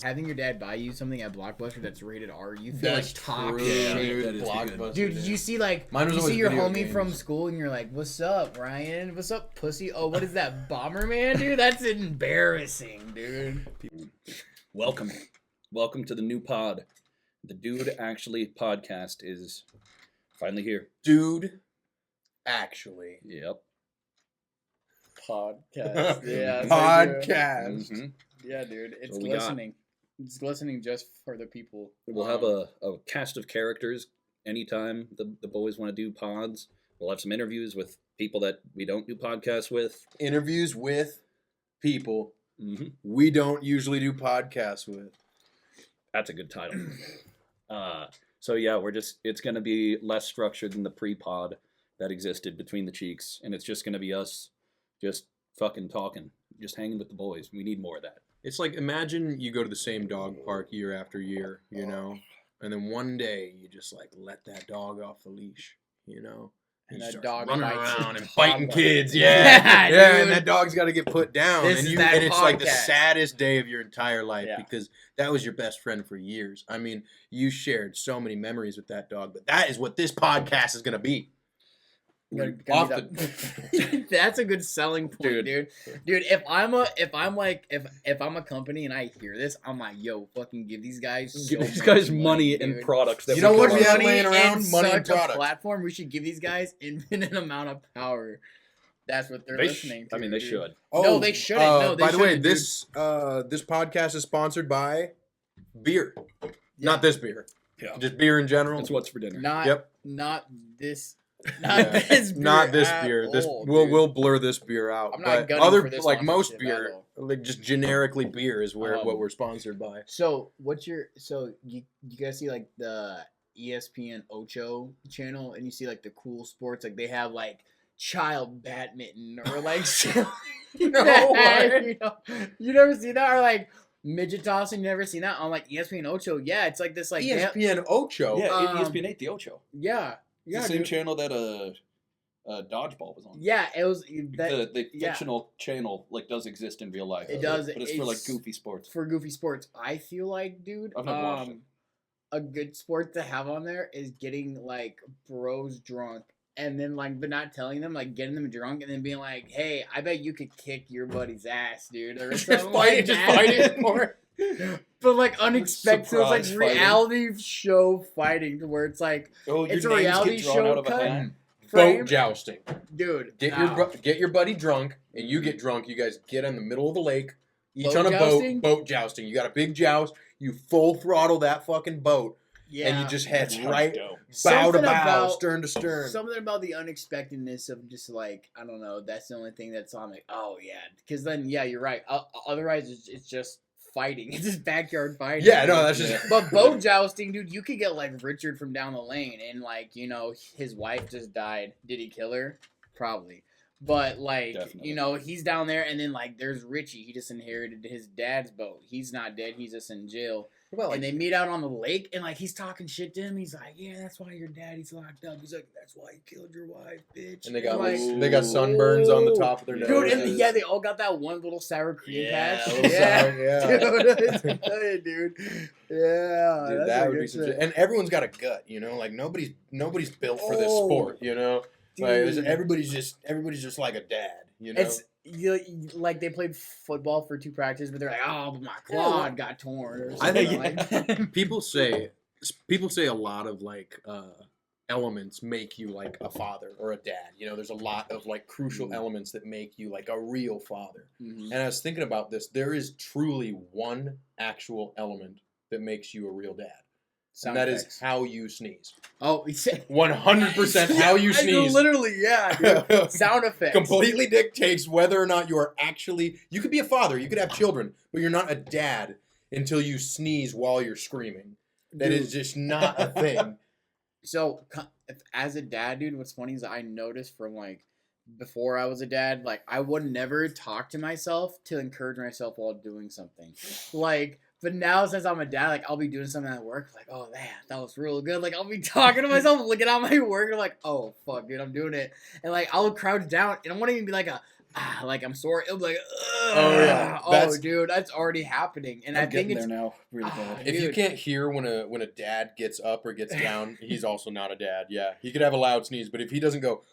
Having your dad buy you something at Blockbuster that's rated R, you feel That's like top true, shit. dude. Blockbuster, Dude, you see like Mine was you see always your video homie games. from school and you're like, "What's up, Ryan? What's up, pussy? Oh, what is that, Bomberman, dude? That's embarrassing, dude." Welcome to the new pod. The Dude Actually podcast is finally here. Dude, actually. Yep. Podcast, yeah, Podcast. Mhm. yeah, dude, it's So we got- glistening. It's glistening just for the people. We'll have a cast of characters anytime the boys want to do pods. We'll have some interviews with people that we don't do podcasts with. Interviews with people Mm-hmm. we don't usually do podcasts with. That's a good title. So yeah, it's going to be less structured than the pre-pod that existed between the cheeks, and it's just going to be us just fucking talking, just hanging with the boys. We need more of that. It's like, imagine you go to the same dog park year after year, you know, and then one day you just like let that dog off the leash, you know, And he that starts dog running bites around the and biting dog. kids, Yeah, yeah, dude. and that dog's got to get put down, This and is that it's like the podcast. saddest day of your entire life Yeah. because that was your best friend for years. I mean, you shared so many memories with that dog, but that is what this podcast is gonna be. Off That's a good selling point, dude. Dude, if I'm a company and I hear this, I'm like, yo, fucking give these guys Give so these much guys money and dude. products. That You know we what can we have market. laying around? Money and such a products. platform. We should give these guys infinite amount of power. That's what they're They listening to. I mean, they dude. should. No, they shouldn't. No, they by the way, shouldn't, dude. this podcast is sponsored by beer. Yeah. Not this beer. Yeah. Just beer in general. That's what's for dinner. Not Yep. not this Yeah. this beer. Not this at beer. This all, we'll dude. we'll blur this beer out. I'm not but gunning other for this like most sponsorship at beer, all. like just generically beer is where Um, what we're sponsored by. So you guys see like the ESPN Ocho channel and you see like the cool sports, like they have like child badminton or like No way. you never see that, or like midget tossing. You never seen that on like ESPN Ocho? Yeah, it's like this like they have- ESPN Ocho. Yeah, Um, ESPN 8, the Ocho. yeah It's the same dude. channel that Dodgeball was on. Yeah, it was that The yeah. fictional channel like does exist in real life. It does. but it's for like goofy sports. for goofy sports. I feel like, dude, I've never watched it. a good sport to have on there is getting like bros drunk and then like, but not telling them, like getting them drunk and then being like, "Hey, I bet you could kick your buddy's ass, dude." Or Just something fight- like just that. fighting for But like unexpected, so it's like Surprise fighting. reality show fighting, to where it's like, Oh, it's a reality show cut. Boat Frame. jousting. Dude, Get nah. get your buddy drunk, and you get drunk. You guys get in the middle of the lake, each Boat on a jousting? boat jousting. You got a big joust. You full throttle that fucking boat, Yeah. and you just head That's right dope. bow to Something bow, about- stern to stern. Something about the unexpectedness of just like, I don't know, that's the only thing that's on like, oh yeah, because then yeah, you're right. Otherwise, it's just fighting. It's just backyard fighting. Yeah, no, that's just. But boat jousting, dude, you could get like Richard from down the lane, and like, you know, his wife just died. Did he kill her? Probably. But like, Definitely. you know, he's down there, and then like, there's Richie. He just inherited his dad's boat. He's not dead. He's just in jail. Well, And they meet out on the lake, and like, he's talking shit to him. He's like, "Yeah, that's why your daddy's locked up." He's like, "That's why he killed your wife, bitch." and they got like, they got sunburns on the top of their Dude, noses. dude, and yeah, they all got that one little sour cream Yeah, patch. little yeah. dude, it's good, dude. Yeah, Dude, that's that a would be good some shit. shit. And everyone's got a gut, you know. Like nobody's built for this Oh, sport, you know. Like there's- Dude. everybody's just like a dad, you know. It's like they played football for 2 practices, but they're like, "Oh, but my quad got torn." Or I think- something like that. people say a lot of like elements make you like a father or a dad. You know, there's a lot of like crucial elements that make you like a real father. Mhm. And I was thinking about this. There is truly one actual element that makes you a real dad. Sound and that effects. is how you sneeze. Oh, he said 100% how you I know, sneeze. literally, yeah, dude. Sound effects. Completely dictates whether or not you are actually. You could be a father, you could have children, but you're not a dad until you sneeze while you're screaming. That Dude. is just not a thing. So, as a dad, dude, what's funny is I noticed from like before I was a dad, like I would never talk to myself to encourage myself while doing something. Like, but now since I'm a dad, like I'll be doing something at work, like, oh man, that was real good. Like I'll be talking to myself, looking at my work, and I'm like, oh fuck, dude, I'm doing it, and like I'll crouch down, and I won't even be like a like I'm sore. It'll be like, Oh, yeah. oh, dude, that's already happening, and I'm I think getting it's there now, really bad. If you dude. can't hear when a dad gets up or gets down, he's also not a dad. Yeah, he could have a loud sneeze, but if he doesn't go,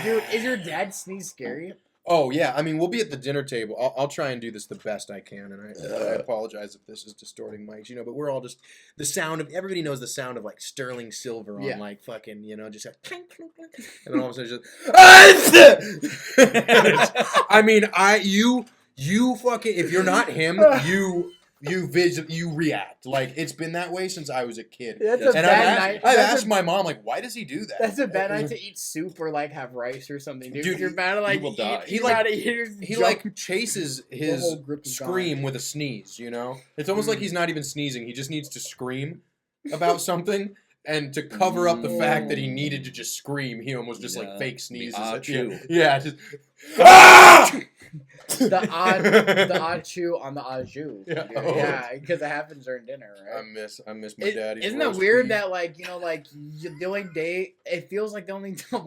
Dude, is your dad sneeze scary? oh yeah, I mean we'll be at the dinner table. I'll try and do this the best I can, and I apologize if this is distorting mics, but we're all just the sound of everybody knows the sound of like sterling silver on Yeah. like fucking just like clink, clink, clink, and then all of a sudden just I mean you fucking if you're not him you react like it's been that way since I was a kid. That's a And bad night. I've That's asked a- my mom like why does he do that? That's a bad night to eat soup or like have rice or something, dude. Dude, You're about to like will die. He He like chases his whole grip is scream with a sneeze, It's almost like he's not even sneezing. He just needs to scream about something, and to cover up the fact that he needed to just scream, he almost just like Yeah. fake sneezes. The achoo. Yeah, just ah! the odd chew on the au jus. Yeah. Dude. Oh. Yeah, because it happens during dinner, I right? miss my daddy. Isn't it weird that the only day it feels like the only time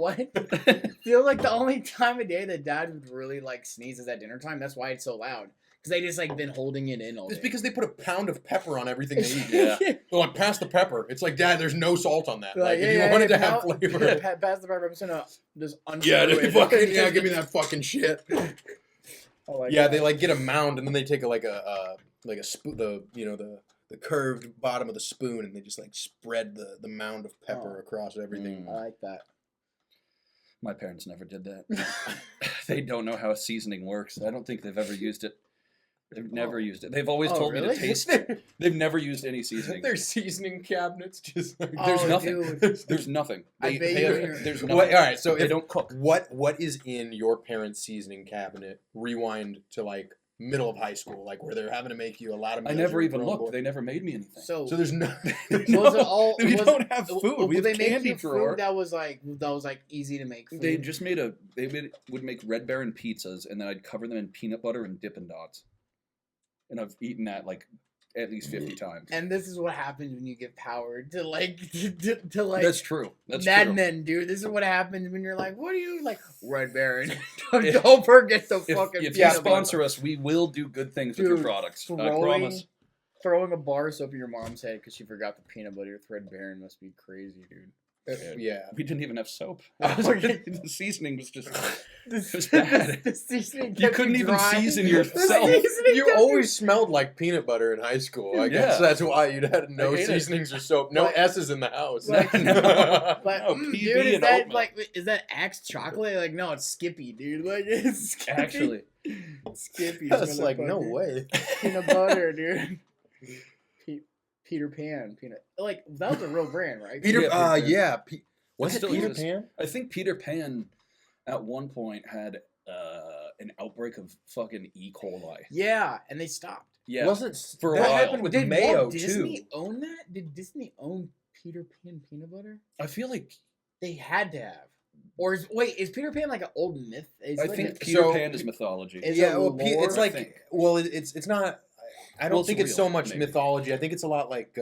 feels like the only time of day that dad would really like sneeze is at dinner time. That's why it's so loud because they just like been holding it in all day. It's because they put a pound of pepper on everything they eat. Yeah. They're like, pass the pepper. It's like, Dad, there's no salt on that. They're Like, like, if you want it to have flavor. Pass the pepper. I'm just gonna just Yeah, unscrew it. fucking, yeah, give me that fucking shit. I like Yeah, that. they like get a mound and then they take a spoon, the curved bottom of the spoon, and they just like spread the mound of pepper Oh. across everything. I like that. My parents never did that. They don't know how seasoning works. I don't think they've ever used it. They've never used it. They've always Oh, told me really? to taste. They've never used any seasoning. Their seasoning cabinets just like There's Oh, nothing. dude. There's nothing. I bet you- There's What, nothing. all right, so They if, don't cook. what is in your parents' seasoning cabinet? Rewind to like middle of high school, like where they're having to make you a lot of. I meals never or even your own looked. board. They never made me anything. So So there's no. was it all? we was- don't have food. Would We have they make candy you drawer. food that was like easy to make? Food? They just would make Red Baron pizzas, and then I'd cover them in peanut butter and Dippin' Dots. And I've eaten that like at least 50 times. And this is what happens when you get power to like to like. That's true. That's Mad true. Men, dude. This is what happens when you're like, what are you like? Red Baron. Don't forget the fucking. If you peanut sponsor butter. us, we will do good things with your Dude, products. I promise. Throwing a bar of soap in your mom's head because she forgot the peanut butter with Red Baron must be crazy, dude. Yeah. We didn't even have soap. Oh, okay. The seasoning was just. This was bad. The seasoning You kept couldn't me even dry. season The yourself. seasoning You kept me- always smelled like peanut butter in high school. I guess Yeah. that's why you'd had no I hate it. seasonings or soap, no Like- S's in the house. like- No. Like, No, dude, PB is and that oatmeal. like is that Axe chocolate? Like, no, it's Skippy, dude. Like, it's Skippy. Actually, Skippy. That's like no way. Peanut butter, dude. Peter Pan peanut. Like that was a real brand, right? Peter, Yeah, Peter Pan. yeah. Was it Still Peter exists. Pan? I think Peter Pan at one point had an outbreak of fucking E. coli. Yeah, and they stopped. Yeah. Wasn't For a that while. happened with Did mayo Walt Disney too? own that? Did Disney own Peter Pan peanut butter? I feel like They had to have. Or is Peter Pan like an old myth? Is I like think a- Peter So- Pan is mythology. Is Yeah, it well, lore? it's I like think. it's not. I don't Well, it's think it's real, so much maybe. mythology. I think it's a lot like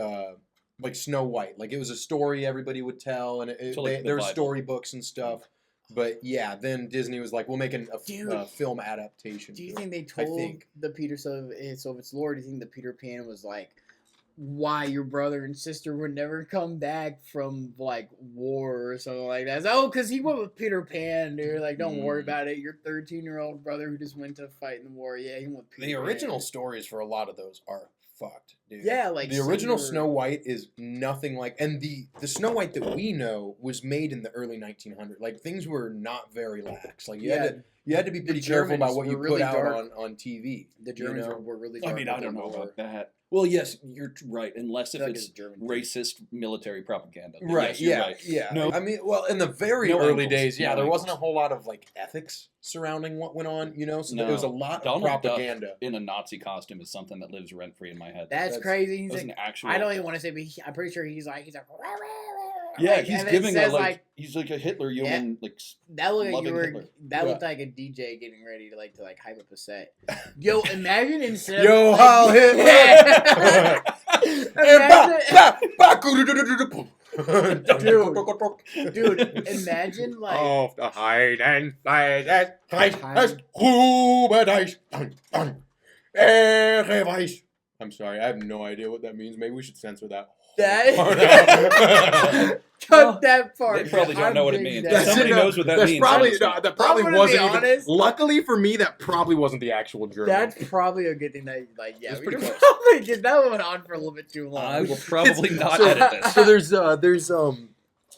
Snow White. Like it was a story everybody would tell, and So, like, the there were Bible. storybooks and stuff. But yeah, then Disney was like, "We'll make a Dude, film adaptation." Do you to it. think they I told think. the Peter so if it's lore? Do you think the Peter Pan was like, why your brother and sister would never come back from like war or something like that? It's, oh, because he went with Peter Pan, dude. Like, don't worry about it. Your 13-year-old brother who just went to fight in the war. Yeah, he went with Peter The Pan. original stories for a lot of those are fucked, dude. Yeah, like the original Sailor- Snow White is nothing like, and the Snow White that we know was made in the early 1900s. Like things were not very lax. Like you had to be pretty careful about Germans what you were put really out dark. on TV. The Germans you know? were really. I dark mean, with I don't their know lore. about that. Well, yes, you're right. Unless if I feel like it's German. racist military propaganda. Then Right. yes, you're Yeah. right. Yeah. No- I mean, well, in the very No early angles. days, yeah, No there wasn't a angles. whole lot of like ethics surrounding what went on. You know, so there No. was a lot Donald of Duck propaganda. in a Nazi costume is something that lives rent free in my head. That's crazy. He's That's like, an actual. I don't even want to say, but I'm pretty sure he's like. Yeah, like, he's and it giving says, a like he's like a Hitler human like. That looked like loving you were. Hitler. That Yeah. looked like a DJ getting ready to hype up a set. Yo, imagine instead Yo, of I'll hit. Yeah. And Imagine- Dude, imagine like Oh, the hide and fight, Hide. I'm sorry, I have no idea what that means. Maybe we should censor that. that. Cut that part. They probably don't I'm know what it big means. dad. Somebody knows what that That's means. probably honestly. no, that probably I'm gonna wasn't be even. honest. Luckily for me, that probably wasn't the actual German. That's probably a good thing that, like, yeah, It's we pretty could close. probably get that one on for a little bit too long. I will probably not so, edit this. So there's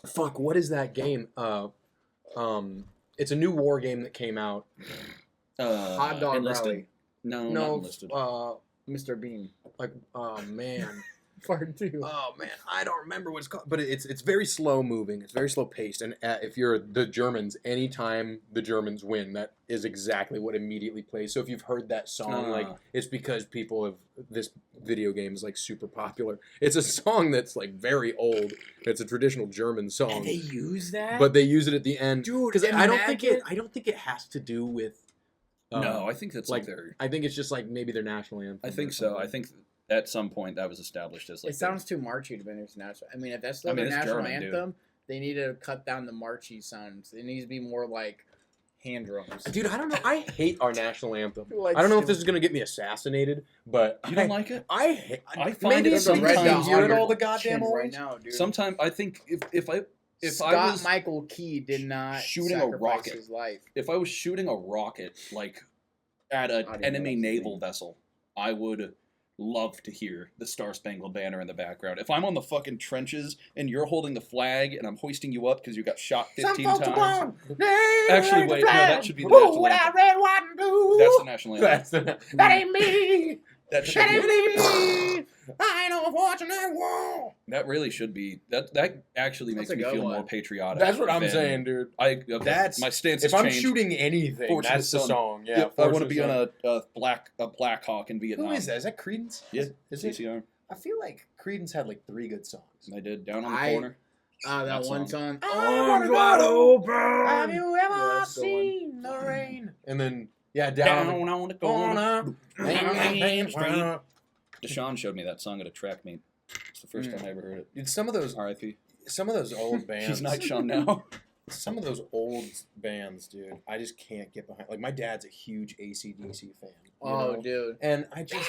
fuck, what is that game? It's a new war game that came out. Hot Dog Enlisted. Rally. No, not No, enlisted. Mr. Bean. like, oh man. Part 2. Oh man, I don't remember what it's called, but it's very slow moving. It's very slow paced, and if you're the Germans, anytime the Germans win, that is exactly what immediately plays. So if you've heard that song, like it's because people have this video game is like super popular. It's a song that's like very old. It's a traditional German song, And they use that? but they use it at the end. Dude, because I don't think imagine- it has to do with. No, I think that's like like their. I think it's just like maybe their national anthem. I think or so. something. I think at some point that was established as like. It sounds too marchy to be international. I mean, if that's I still mean, their it's national German, dude. anthem, they need to cut down the marchy sounds. It needs to be more like hand drums. Dude, I don't know. I hate our national anthem. Like I don't know if this stupid. is gonna get me assassinated, but You don't like it? I hate. I find maybe it it's There's a because red you dot hear on it your all the chin goddamn right right now, dude. Sometimes I think if I Scott was Michael Key did not shooting a sacrifice rocket. his life. if I was shooting a rocket like at an I didn't enemy know that's the naval thing. vessel, I would love to hear the Star Spangled Banner in the background. If I'm on the fucking trenches and you're holding the flag and I'm hoisting you up because you got shot 15 times. Actually, wait, no, that should be the national anthem. red, white, and blue. That's the national anthem. That ain't me. That should That be, ain't me. I ain't no fortunate war. that really should be that actually makes That's a me good feel one. more patriotic. That's what I'm than- saying, dude. Okay, That's- my stance If has I'm changed. shooting anything, Fortunate that's the Son. song. Yeah, I want to Fortunate be Son. on a Black Hawk in Vietnam. Who is that? Is that Creedence? Yeah, Is it? CCR. I feel like Creedence had like 3 good songs. I did Down on the I- Corner. That That one song. song. I wanna Arms wide go. open. Have you Yeah, ever that's the one. seen the rain? And then down Down on the corner. corner. Deshaun showed me that song at a track meet. It's the first Mm. time I ever heard it. Dude, some of those old bands. He's not Sean now. Some of those old bands, dude, I just can't get behind. Like my dad's a huge AC/DC fan. You Oh, know? dude. And I just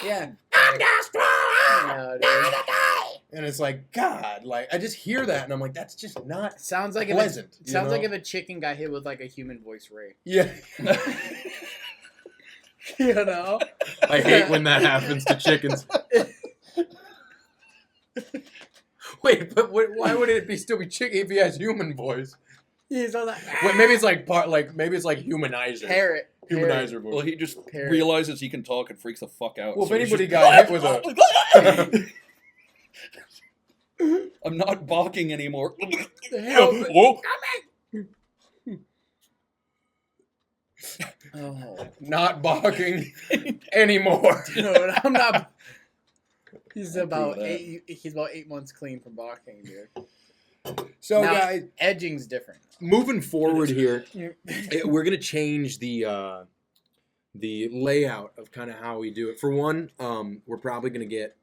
yeah. Yeah, dude. And it's like God, like I just hear that and I'm like, that's just not Sounds like pleasant. If sounds you like know? if a chicken got hit with like a human voice ray. Yeah. You know. I hate when that happens to chickens. Wait, but why would it still be chicken if he has human voice? He's all like. Wait, maybe it's like maybe it's like humanizer. Parrot. Humanizer voice. Well, he just Parrot. realizes he can talk and freaks the fuck out. Well, if so he's anybody just- got hit with a I'm not balking anymore. Help. Whoa. Oh, Not barking anymore. dude, I'm not. He's I'll about prove that. 8. He's about 8 months clean from balking, dude. So Now- guys, Edging's different. moving forward here, You- we're gonna change the layout of kind of how we do it. For one, we're probably gonna get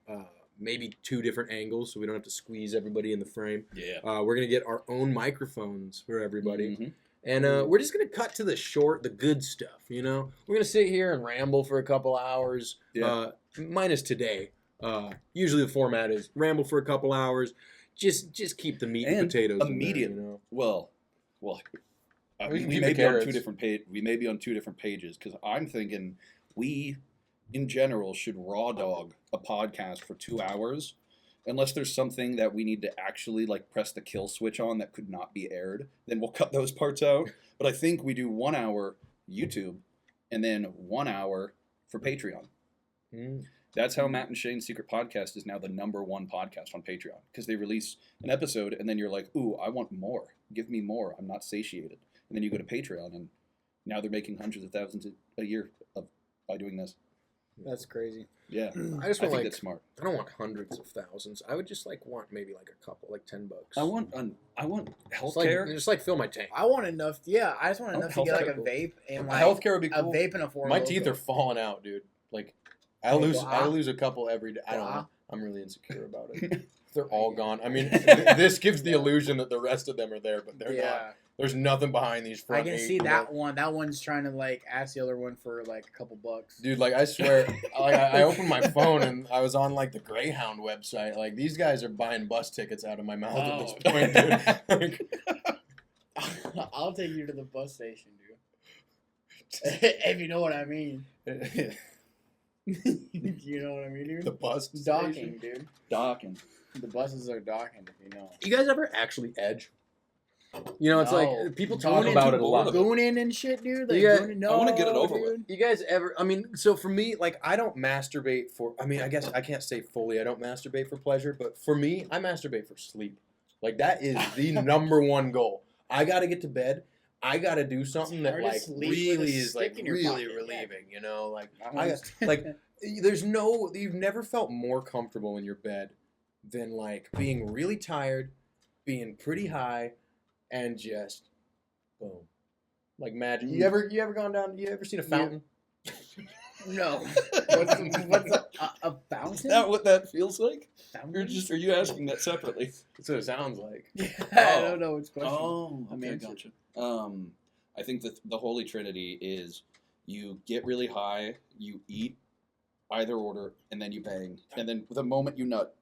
maybe 2 different angles, so we don't have to squeeze everybody in the frame. Yeah. We're gonna get our own microphones for everybody. Mhm. And we're just going to cut to the good stuff, you know? We're going to sit here and ramble for a couple hours, Yeah. minus today. Usually the format is ramble for a couple hours, just keep the meat and And potatoes immediate- in there, you know? Well, We we, can keep may the be on carrots. 2 different we may be on 2 different pages because I'm thinking we, in general, should raw dog a podcast for 2 hours, unless there's something that we need to actually like press the kill switch on that could not be aired. Then we'll cut those parts out. But I think we do 1 hour YouTube, and then 1 hour for Patreon. Mm. That's how Matt and Shane's Secret Podcast is now the #1 podcast on Patreon, because they release an episode and then you're like, ooh, I want more. Give me more. I'm not satiated. And then you go to Patreon and now they're making hundreds of thousands a year by doing this. That's crazy. Yeah. I just I want think like, that's smart. I don't want hundreds of thousands. I would just like want maybe like a couple, like $10. I want Just like, healthcare. just like fill my tank. I want enough. Yeah, I just want enough to get like a healthcare. vape and like Healthcare would be a cool. vape and a 4 My teeth are falling out, dude. Like I Hey, lose blah. a couple every day. I don't know. I'm really insecure about it. They're all gone. I mean, this gives the illusion that the rest of them are there, but they're not. There's nothing behind these front. I can see that one. That one's trying to like ask the other one for like a couple bucks. Dude, like I swear, like I opened my phone and I was on like the Greyhound website. Like these guys are buying bus tickets out of my mouth at this point, dude. Like, I'll take you to the bus station, dude. If you know what I mean. You know what I mean, dude? The bus docking, station. Dude. Docking. The buses are docking, if you know. You guys ever actually edge? You know, it's No. like people talk Going about into it a lot. Gooning and shit, dude. Like, I want to get it over dude. with. You guys ever? I mean, so for me, like I don't masturbate for. I mean, I guess I can't say fully. I don't masturbate for pleasure, but for me, I masturbate for sleep. Like that is the number one goal. I gotta get to bed. I gotta do something that hard to like sleep with really a is stick like in your really pocket, relieving. You know, like I like there's no. You've never felt more comfortable in your bed than like being really tired, being pretty high, and just boom, like magic. You ever gone down? You ever seen a fountain? No. What's a fountain? Is that what that feels like? Fountain? Are you asking that separately? That's what it sounds like. I don't know which question. Oh, I'm okay, answering. gotcha. I think that the Holy Trinity is you get really high, you eat either order, and then you bang. And then the moment you nut,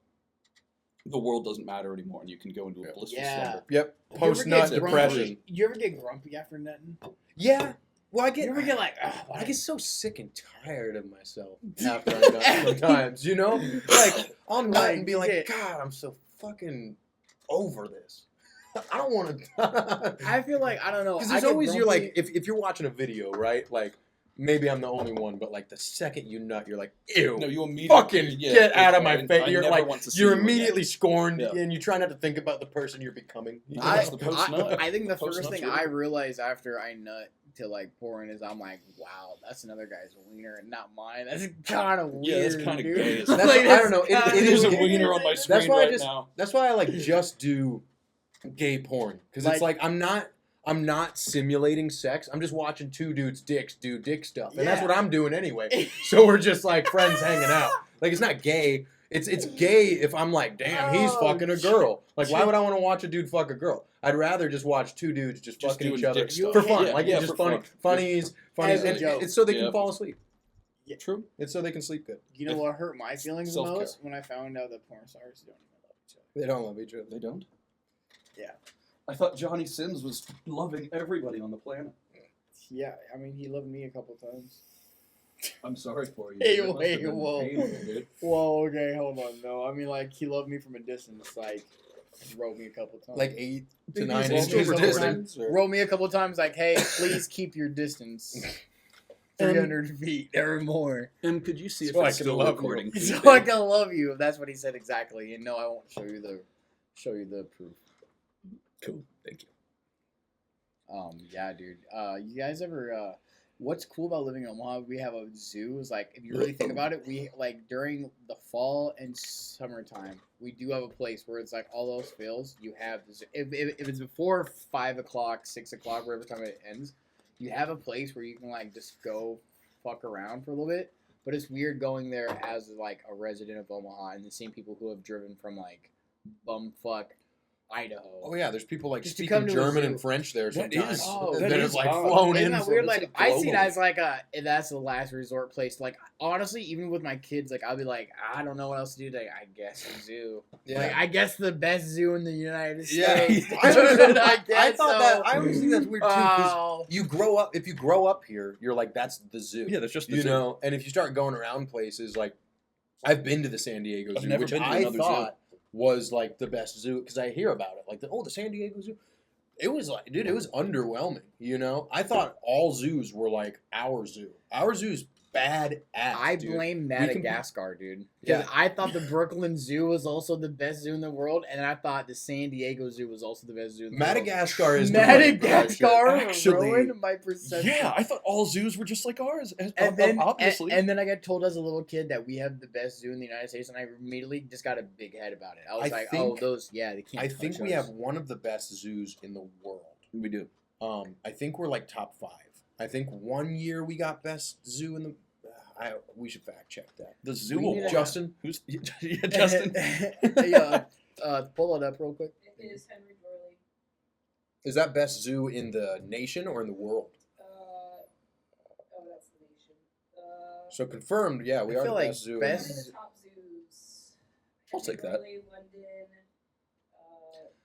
the world doesn't matter anymore, and you can go into a blissful slumber. Yep. You ever Post get nut grumpy? depression. You ever get grumpy after nutting? Yeah. Well, I You ever get like, I get so sick and tired of myself after I nut sometimes, you know? Like, I'll nut and be like, Shit. God, I'm so fucking over this. I don't want to. I feel like, I don't know. Because I there's get always, you're grumpy- like, if you're watching a video, right? Like, maybe I'm the only one, but like the second you nut, you're like, ew. No, you immediately Fucking get out of my face. I You're never like, want to see you're you again. immediately scorned, Yeah. and you try not to think about the person you're becoming. Yeah, that's the post-nut. I think the Post first nut's thing really I good. realize after I nut to like pour in is I'm like, wow, that's another guy's wiener and not mine. That's kind of weird. Yeah, that's kinda dude. gay. That's- I don't know. It There's is a gay. wiener on my That's screen why I right just- now. That's why I like just do gay porn, because it's Like- like I'm not simulating sex. I'm just watching two dudes' dicks do dick stuff, and that's Yeah. what I'm doing anyway. So we're just like friends hanging out. Like it's not gay. It's gay if I'm like, damn, he's Oh, fucking a girl. Like, why would I want to watch a dude fuck a girl? I'd rather just watch two dudes just Just fucking doing each other dick stuff. for fun. Yeah, like yeah, it's just for funny, fun. funnies, As a and joke. it's so they can Yeah. fall asleep. True. It's so they can sleep good. You know what hurt my feelings the Self-care. most? When I found out that porn stars don't even love each other. They don't love each other. They don't? Yeah. I thought Johnny Sins was loving everybody on the planet. Yeah, I mean, he loved me a couple times. I'm sorry for you. Hey, It must have wait, been whoa. painful, dude. Whoa, okay, hold on. No, I mean, like, he loved me from a distance. Like, wrote me a couple times. Like 8 to He's 9 also inches a distance. or- wrote me a couple times, like, hey, please keep your distance. 300 feet or more. And could you see if So I it's can still love recording? you. So I can love you. That's what he said exactly. And no, I won't show you the proof. Cool. Thank you. Yeah, dude. You guys ever? What's cool about living in Omaha? We have a zoo. Is like, if you really think about it, we like during the fall and summertime, we do have a place where it's like all else fails. You have the zoo. If it's before 5 o'clock, 6 o'clock, whatever time it ends, you have a place where you can like just go fuck around for a little bit. But it's weird going there as like a resident of Omaha and the same people who have driven from like bumfuck Idaho. Oh yeah, there's people like Just to come speaking to a German zoo. and French there That sometimes. is- Oh, that that have is like odd. flown Isn't in. that from weird? the- Like I see it globally. as like that's the last resort place. Like honestly, even with my kids, like I'll be like, I don't know what else to do. Like I guess a zoo. Yeah. Like I guess the best zoo in the United Yeah. States. I guess thought so. that. I always think that's weird too. 'Cause Oh. you grow up. If you grow up here, you're like, that's the zoo. Yeah, that's just the you zoo. know. And if you start going around places, like I've been to the San Diego I've Zoo, never which been to I another zoo. thought was like the best zoo because I hear about it. Like the San Diego Zoo. It was like, dude, it was underwhelming. You know, I thought all zoos were like our zoo. Our zoo's bad ass. I dude. blame can- Madagascar, dude. Because Yeah. I thought the Brooklyn Zoo was also the best zoo in the world, and I thought the San Diego Zoo was also the best zoo in the world. Madagascar is Madagascar actually. ruined my perception. Yeah, I thought all zoos were just like ours. And then, obviously. and then I got told as a little kid that we have the best zoo in the United States, and I immediately just got a big head about it. I was I like, think- "Oh, those, yeah, they can't." I think touch we us. have one of the best zoos in the world. we do. I think we're like top 5. I think one year we got best zoo in the. We should fact check that. The Zoo We need Award. to Justin? Who's yeah, Justin? Yeah, pull it up real quick. It is Henry Dorley. Is that best zoo in the nation or in the world? Oh, that's the nation. So confirmed, yeah, we I are feel the like best zoo. best- One of the top zoos. I'll Henry take that. Dorley, London,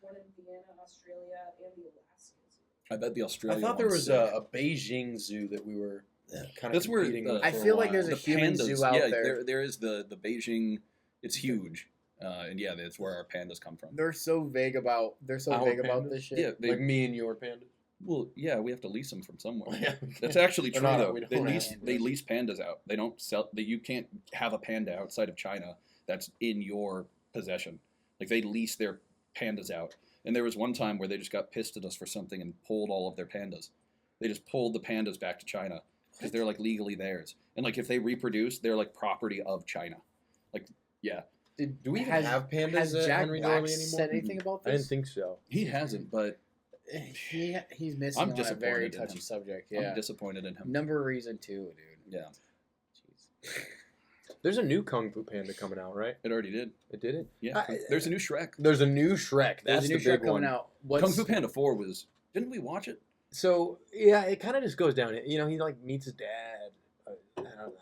one in Vienna, Australia, and the Alaska Zoo. I bet the I Australian. thought there one's was sick. a Beijing zoo that we were kind of That's where competing the- with I for feel a like while. there's a The human pandas, zoo out yeah, there. There is the Beijing. It's huge, and yeah, that's where our pandas come from. They're so vague about. They're so Our vague about pandas? this shit. Yeah, they, like me and your panda. well, yeah, we have to lease them from somewhere. Yeah. That's actually They're true not- though. we don't They have lease pandas. they lease pandas out. They don't sell. You can't have a panda outside of China that's in your possession. Like they lease their pandas out. And there was one time where they just got pissed at us for something and pulled all of their pandas. They just pulled the pandas back to China because they're like legally theirs. And like if they reproduce, they're like property of China. Like yeah, Do we even Has- have pandas Has at Jack Henry Black Dorley anymore? said anything about I this? didn't think so. he hasn't, but He's missing I'm on a very disappointed in touchy him. subject. Yeah, I'm disappointed in him. number reason too, dude. Yeah, Jeez. There's a new Kung Fu Panda coming out, right? it already did. It did it? Yeah, there's a new Shrek. There's a new Shrek. There's That's a new the show big coming one. out. What's, Kung Fu Panda 4 was. Didn't we watch it? So yeah, it kind of just goes down. You know, he like meets his dad. I don't know.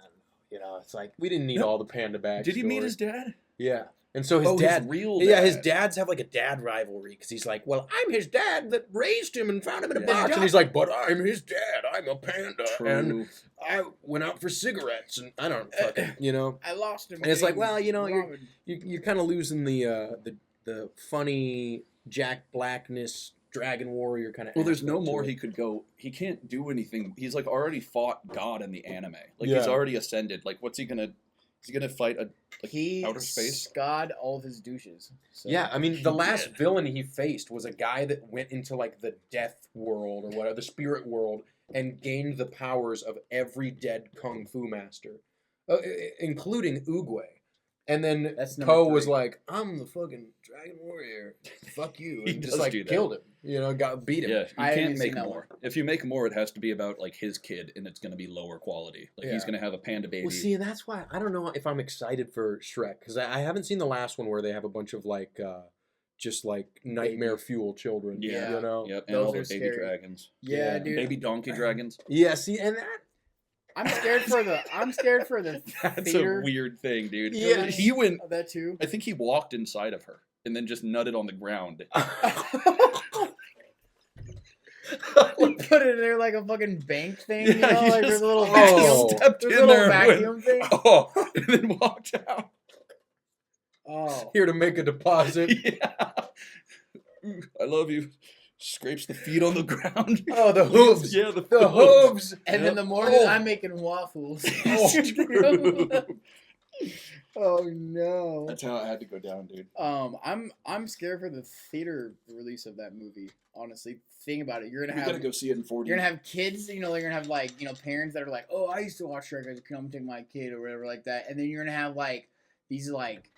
You know, it's like we didn't need No. all the panda back. Did he meet his dad? Yeah, and so his dad. real Yeah, his dad. dads have like a dad rivalry because he's like, well, I'm his dad that raised him and found him in a Yeah. box, and he's like, but I'm his dad. I'm a panda, and True. I went out for cigarettes, and I don't fucking, you know. I lost him. And it's like, dude. well, you know, Robin. you're kind of losing the funny Jack Blackness Dragon Warrior kind of. Well, there's no more he could go. He can't do anything. He's like already fought God in the anime. Like Yeah. he's already ascended. Like what's he gonna? Is he gonna fight a He outer space? scod all of his douches. So. Yeah, I mean, the He last did. villain he faced was a guy that went into like the death world or whatever, the spirit world, and gained the powers of every dead kung fu master, including Oogway. And then That's number Poe was 3. like, "I'm the fucking Dragon Warrior, fuck you," He and just does like do that. killed him. You know, beat him. Yeah, you I haven't can't seen make that more. If you make more, it has to be about like his kid, and it's gonna be lower quality. Like he's Yeah. gonna have a panda baby. Well, see, and that's why I don't know if I'm excited for Shrek because I haven't seen the last one where they have a bunch of like, just like nightmare fuel children. Yeah. you know. Yep, and Those all the are baby scary. dragons. Yeah, Yeah. dude. Baby donkey dragons. Yeah. See, and that. I'm scared for the. I'm scared for the That's theater. a weird thing, dude. Yeah. He went. of that too. I think he walked inside of her and then just nutted on the ground. Put it in there like a fucking bank thing, you Yeah, know, he like there's just- a little oh. vacuum. Stepped There's in a little there and went, vacuum thing. oh, and then walked out. Oh, Here to make a deposit. Yeah. I love you. Scrapes the feet on the ground. Oh, the hooves. Yeah, the The hooves. and Yep. in the morning Oh. I'm making waffles. Oh, Oh no. That's how it had to go down, dude. I'm scared for the theater release of that movie. Honestly, think about it. You're You gonna gotta have go see it in 4D. you're gonna have kids. You know, they're gonna have like parents that are like, oh, I used to watch Shrek. I could come take my kid or whatever like that. And then you're gonna have like these like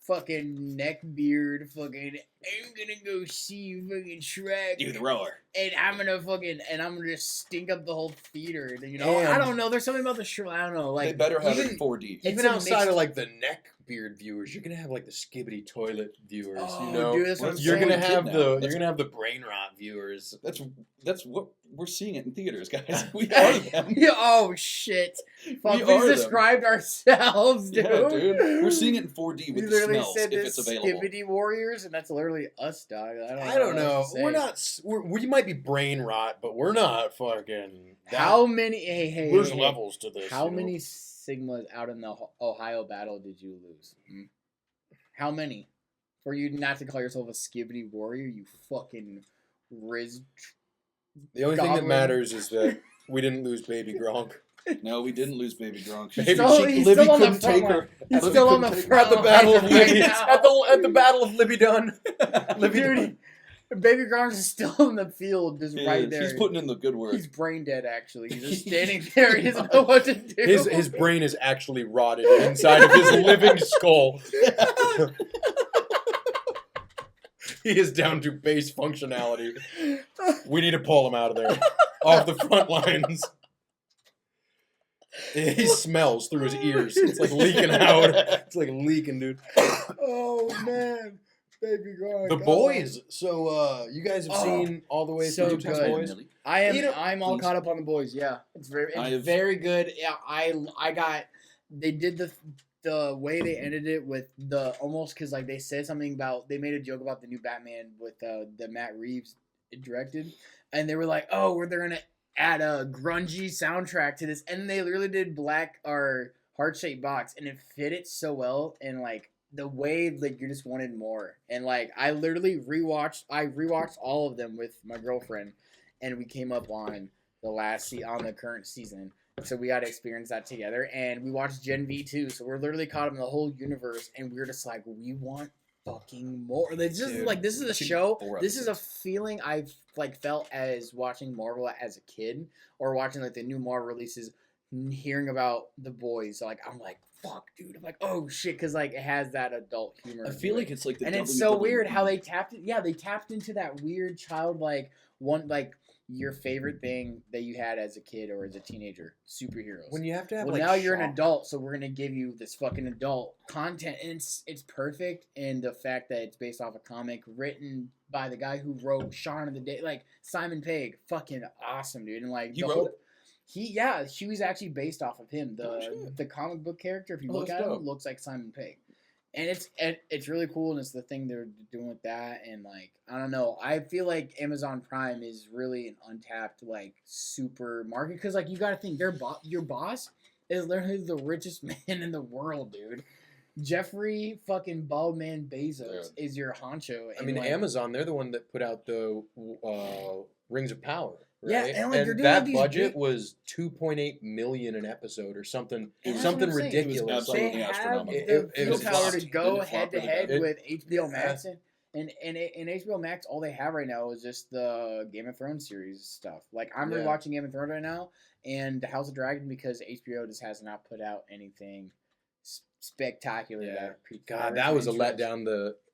fucking neckbeard fucking. I'm gonna go see fucking Shrek. Do the roar. And I'm gonna just stink up the whole theater. You know, And- I don't know. There's something about the Shrek. I don't know. Like They better have it even- in 4D. It's Even a outside mixed- of like the neck beard viewers, you're gonna have like the skibbity toilet viewers. Oh, you know, dude, that's what I'm you're saying. gonna have Kid the now. you're That's- gonna have the brain rot viewers. That's what we're seeing it in theaters, guys. We are them. Yeah, oh shit! Fuck, We we are them. described ourselves, dude. Yeah, dude. We're seeing it in 4D We with the literally smells said if the it's available. Skibbity Warriors, and that's literally us, dog. I don't what know. else to We're say. not. We might be brain rot, but we're not fucking. How many? Hey, There's hey, levels to this. How you know? many Sigmas out in the Ohio battle did you lose? How many? For you not to call yourself a Skibbity Warrior, you fucking Riz. The only thing Goblin. that matters is that we didn't lose Baby Gronk. No, we didn't lose Baby Gronk. Baby, he's Libby still on the couldn't front take line. her. He's Libby still on couldn't the take her. At the front battle of line Libby. right now. At the battle of Libby Dunn. Libby Dunn. Dude, Baby Gronk is still in the field, just He right is. there. He's putting in the good work. He's brain dead, actually. He's just standing there. He doesn't know what to do. His brain is actually rotted inside of his living skull. He is down to base functionality. We need to pull him out of there. Off the front lines. He smells through his ears. It's like leaking out. It's like leaking, dude. Oh man, baby girl. The Boys. So you guys have Oh, seen all the way so through to The good. Boys? I'm all please. caught up on The Boys. Yeah, it's very good. Yeah, I got. They did the way they ended it with the almost because like they said something about they made a joke about the new Batman with the Matt Reeves directed, and they were like, oh, they're gonna add a grungy soundtrack to this, and they literally did Black or Heart Shaped Box, and it fit it so well, and like the way like you just wanted more, and like I literally rewatched all of them with my girlfriend, and we came up on on the current season. So we got to experience that together, and we watched Gen V too. So we're literally caught up in the whole universe, and we're just like, we want fucking more. It's just Dude, like this is a I've seen show. 4 This is a episodes. feeling I've like felt as watching Marvel as a kid, or watching like the new Marvel releases, hearing about The Boys. Like I'm like, fuck, dude. I'm like, oh shit, because like it has that adult humor. I feel like it's like the and it's so WWE. weird how they tapped. Yeah, they tapped into that weird childlike one like. Your favorite thing that you had as a kid or as a teenager, superheroes. When you have to have Well, like now you're an shock. adult, so we're gonna give you this fucking adult content, and it's perfect. And the fact that it's based off a comic written by the guy who wrote Shaun of the Day, like Simon Pegg, fucking awesome, dude. And like He the wrote whole, it? he was actually based off of him. Oh, shit. The comic book character, if you Oh, look that's at him, dope. looks like Simon Pegg. And it's really cool, and it's the thing they're doing with that, and like I don't know, I feel like Amazon Prime is really an untapped like super market because like you got to think your boss is literally the richest man in the world, dude. Jeffrey fucking Baldman Bezos is your honcho. I mean, like, Amazon, they're the one that put out the Rings of Power. Yeah, Right? and, like, you're doing that these budget big- was $2.8 million an episode or something. And that's Something what I'm saying. It was ridiculous. absolutely they have astronomical. the It was field power flopped. to go It head to flopped head really with HBO yeah. Max, and HBO Max, all they have right now is just the Game of Thrones series stuff. Like I'm Yeah. rewatching Game of Thrones right now, and the House of Dragon because HBO just has not put out anything spectacular. Yeah. That God, that was a letdown.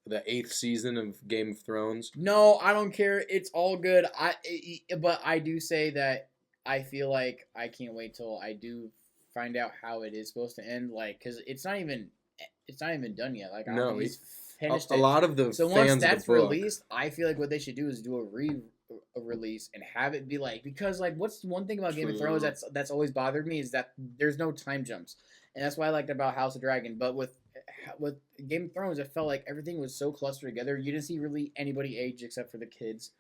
The 8th season of Game of Thrones. No, I don't care. It's all good. But I do say that I feel like I can't wait till I do find out how it is supposed to end. Like, because it's not even done yet. Like, I don't No, think he's finished A it. lot of the So fans once that's of the book, released, I feel like what they should do is do a release and have it be like, because like what's one thing about Game of Thrones True. that's always bothered me is that there's no time jumps, and that's what I liked about House of Dragon. But with Game of Thrones, it felt like everything was so clustered together. You didn't see really anybody age except for the kids,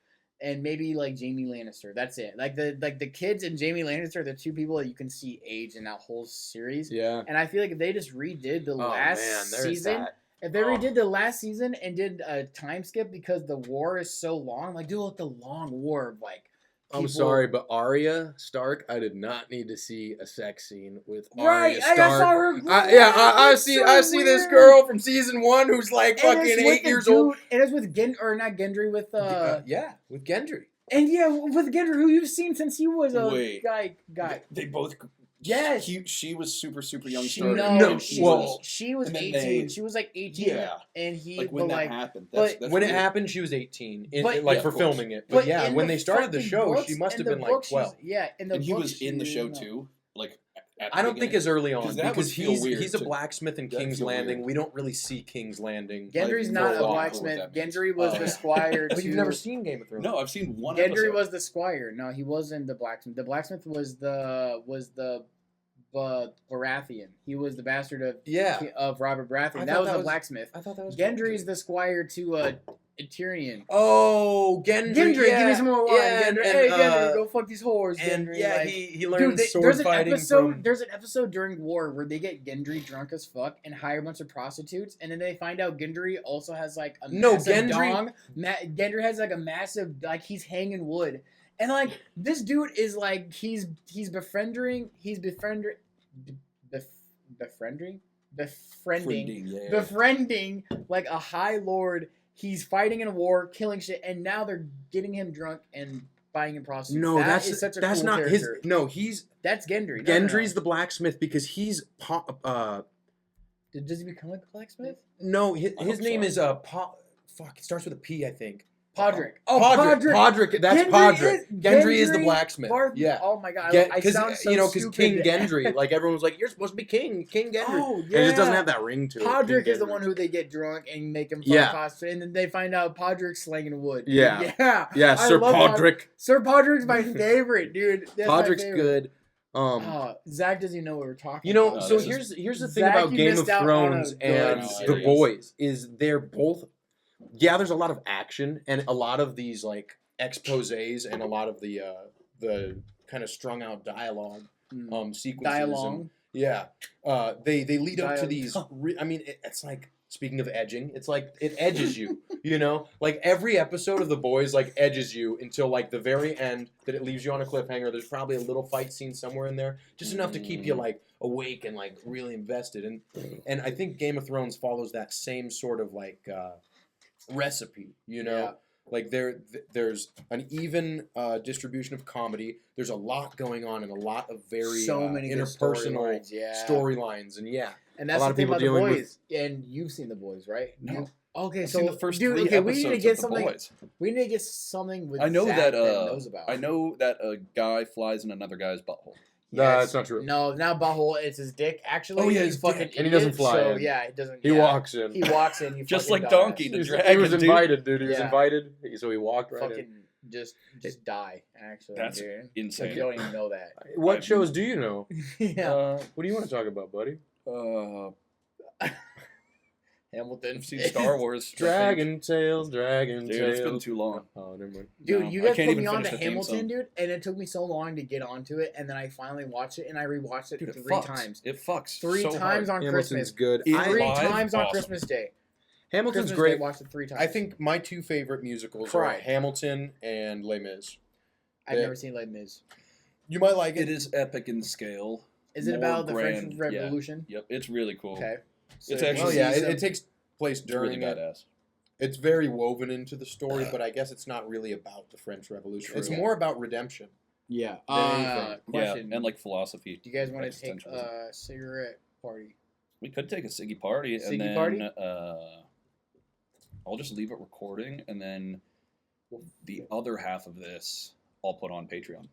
and maybe like Jaime Lannister. That's it. Like the kids and Jaime Lannister are the two people that you can see age in that whole series. yeah. And I feel like if they just redid the last there's season, that. if they Oh. redid the last season and did a time skip because the war is so long, like do like the long war of like. I'm people- sorry, but Arya Stark, I did not need to see a sex scene with Right, Arya I Stark. saw her. I It's see so I see this weird. girl from season 1 who's like And fucking it's with 8 the years old. dude- And it's with not Gendry, with Yeah, with Gendry. and yeah, with Gendry, who you've seen since he was a Wait. guy. They both. Yes. She was super young. She, starter, no, and she, well, was, she was and then 18. they- She was like 18. Yeah. And he, like when but that like, happened. but- That's When it weird. happened, she was 18. But- Like Yeah, for of course. filming it. But yeah, in when they started the fucking show, books- she must in have the been like books, 12. Yeah, in the and he books, was in the she- show no. too. Like at I the don't think beginning. as early on 'Cause that because would feel weird he's a to- blacksmith in that'd King's feel Landing. weird. We don't really see King's Landing. Gendry's Like, not for a a while, blacksmith. what that means. Gendry was the squire to. But you've never seen Game of Thrones. No, I've seen one. Gendry episode. was the squire. No, he wasn't the blacksmith. The blacksmith was the Baratheon. He was the bastard of Robert Baratheon. I That thought was that the was- blacksmith. I thought that was Gendry's the squire to Tyrion. Oh, Gendry. Gendry, yeah, give me some more wine. yeah, Gendry, and, hey, Gendry, go fuck these whores. And Gendry, yeah, like, he learned dude, sword there's an fighting episode. from. There's an episode during war where they get Gendry drunk as fuck and hire a bunch of prostitutes, and then they find out Gendry also has like a No, massive Gendry- dong. Gendry has like a massive he's hanging wood, and like this dude is like he's befriending Friending, yeah. befriending like a high lord. He's fighting in a war, killing shit, and now they're getting him drunk and buying him prostitutes. No, That is such a that's cool not character. his. No, he's That's Gendry. Gendry's the blacksmith because he's Does he become like a blacksmith? no, I his hope name so. is Fuck, it starts with a P, I think. Podrick. Podrick. That's Gendry Podrick. Gendry is the Gendry blacksmith. Barth- Yeah. Oh my god. I Because sound so because stupid. King Gendry, like everyone was like, you're supposed to be King Gendry, Oh, and it just doesn't yeah. have that ring to it. Podrick King is the Gendry. one who they get drunk and make him Yeah. costume, and then they find out Podrick's slanging wood. Yeah. Yeah. Yeah, I Sir love Podrick. Sir Podrick's my favorite, dude. That's my Podrick's favorite. good. Zach doesn't even know what we're talking You know, about. so this here's the thing Zach, about you Game missed of out on Thrones a good and The series. Boys is they're both. Yeah, there's a lot of action and a lot of these like exposés and a lot of the kind of strung out dialogue sequences. Dialogue. And, yeah, they lead up to these. Dialogue. I mean, it's like speaking of edging, it's like it edges you. You know, like every episode of The Boys like edges you until like the very end that it leaves you on a cliffhanger. There's probably a little fight scene somewhere in there, just enough to keep you like awake and like really invested. And I think Game of Thrones follows that same sort of like recipe. You know. Yeah. Like there's an even distribution of comedy. There's a lot going on and a lot of very So many good interpersonal storylines, and yeah. And that's a lot the of thing people about The dealing Boys. And you've seen The Boys, right? No. Okay, I've so seen the first dude, 3 okay, we need to episodes get of The something. Boys. We need to get something with I know Zach that knows about. I know that a guy flies in another guy's butthole. That's not true. No, not butthole. It's his dick. Actually, Oh, yeah, he's his fucking dick. And he doesn't idiot, fly so in. yeah, he doesn't. He yeah. walks in. He walks in. You Just fucking like die. Donkey, the he dragon, was dude. invited, dude. He was Yeah. invited, so he walked right in. Fucking just die. Actually, That's dude. insane. Like, you don't even know that. What shows do you know? Yeah. What do you want to talk about, buddy? Hamilton. I've seen Star Wars. Dragon Tales, Dragon Dude, Tales. it's been too long. Oh, never mind. Dude, No, you I guys can't put even me on finish to the theme Hamilton, song. dude, and it took me so long to get onto it, and then I finally watched it, and I rewatched it Dude, it 3 fucks. times. It fucks. Three so times hard. on Hamilton's Christmas. good. It- Three live, times on awesome. Christmas Day. Hamilton's Christmas great. Day, watched it 3 times. I think my 2 favorite musicals Cry. are Hamilton and Les Mis. I've Yeah. never seen Les Mis. You might like It is epic in scale. Is it More about the grand, French Revolution? Yep, it's really cool. Okay. It's you actually- Well, see yeah, some- it takes place It's really during it. badass. It's very woven into the story, but I guess it's not really about the French Revolution. It's True. more about redemption. Yeah. anything. Question. Yeah, and like philosophy. do you guys want to take existentialism. a cigarette party? We could take a Siggy party, Siggy and then party? I'll just leave it recording, and then the other half of this I'll put on Patreon.